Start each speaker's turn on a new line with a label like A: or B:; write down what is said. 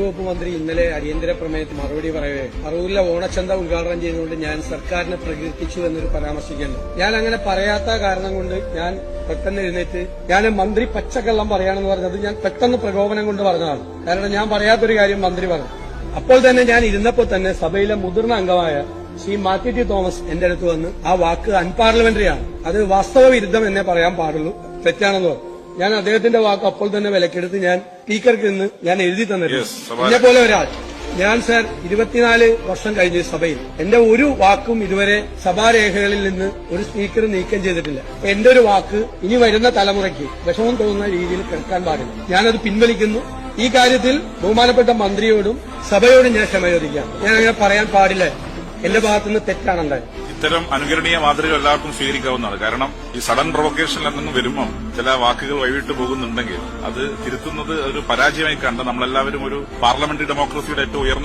A: വകുപ്പ് മന്ത്രി ഇന്നലെ അടിയന്തര പ്രമേയത്തിന് മറുപടി പറയവേ പറവൂരിലെ ഓണച്ചന്ത ഉദ്ഘാടനം ചെയ്തുകൊണ്ട് ഞാൻ സർക്കാരിനെ പ്രകീർത്തിച്ചു എന്നൊരു പരാമർശിക്കുന്നു. ഞാൻ അങ്ങനെ പറയാത്ത കാരണം കൊണ്ട് ഞാൻ പെട്ടെന്ന് എഴുന്നേറ്റ് ഞാൻ മന്ത്രി പച്ചക്കള്ളം പറയാണെന്ന് പറഞ്ഞത് ഞാൻ പെട്ടെന്ന് പ്രകോപനം കൊണ്ട് പറഞ്ഞതാണ്. കാരണം ഞാൻ പറയാത്തൊരു കാര്യം മന്ത്രി പറഞ്ഞു. അപ്പോൾ തന്നെ ഞാൻ ഇരുന്നപ്പോൾ തന്നെ സഭയിലെ മുതിർന്ന അംഗമായ ശ്രീ മാത്യു ടി തോമസ് എന്റെ അടുത്ത് വന്ന് ആ വാക്ക് അൺപാർലമെന്ററിയാണ്, അത് വാസ്തവ വിരുദ്ധം എന്നേ പറയാൻ പാടുള്ളൂ, തെറ്റാണെന്ന് പറഞ്ഞു. ഞാൻ അദ്ദേഹത്തിന്റെ വാക്ക് അപ്പോൾ തന്നെ വിലക്കെടുത്ത് ഞാൻ സ്പീക്കർക്ക് നിന്ന് ഞാൻ എഴുതി തന്നിരുന്നു. എന്നെ പോലെ ഒരാൾ ഞാൻ സാർ 24 വർഷം കഴിഞ്ഞ് സഭയിൽ എന്റെ ഒരു വാക്കും ഇതുവരെ സഭാരേഖകളിൽ നിന്ന് ഒരു സ്പീക്കർ നീക്കം ചെയ്തിട്ടില്ല. എന്റെ ഒരു വാക്ക് ഇനി വരുന്ന തലമുറയ്ക്ക് വിഷമം തോന്നുന്ന രീതിയിൽ കേൾക്കാൻ പാടില്ല. ഞാനത് പിൻവലിക്കുന്നു. ഈ കാര്യത്തിൽ ബഹുമാനപ്പെട്ട മന്ത്രിയോടും സഭയോടും ഞാൻ ക്ഷമ ചോദിക്കാം. ഞാൻ അങ്ങനെ പറയാൻ പാടില്ല. എന്റെ ഭാഗത്തുനിന്ന് തെറ്റാണുണ്ടായത്.
B: ഇത്തരം അനുകരണീയ മാതൃക എല്ലാവർക്കും സ്വീകരിക്കാവുന്നതാണ്. കാരണം ഈ സഡൻ പ്രൊവക്കേഷൻ എന്നൊന്നും വരുമ്പം ചില വാക്കുകൾ വഴിവിട്ട് പോകുന്നുണ്ടെങ്കിൽ അത് തിരുത്തുന്നത് ഒരു പരാജയമായി കണ്ട് നമ്മളെല്ലാവരും ഒരു പാർലമെന്ററി ഡെമോക്രസിയുടെ ഏറ്റവും ഉയർന്ന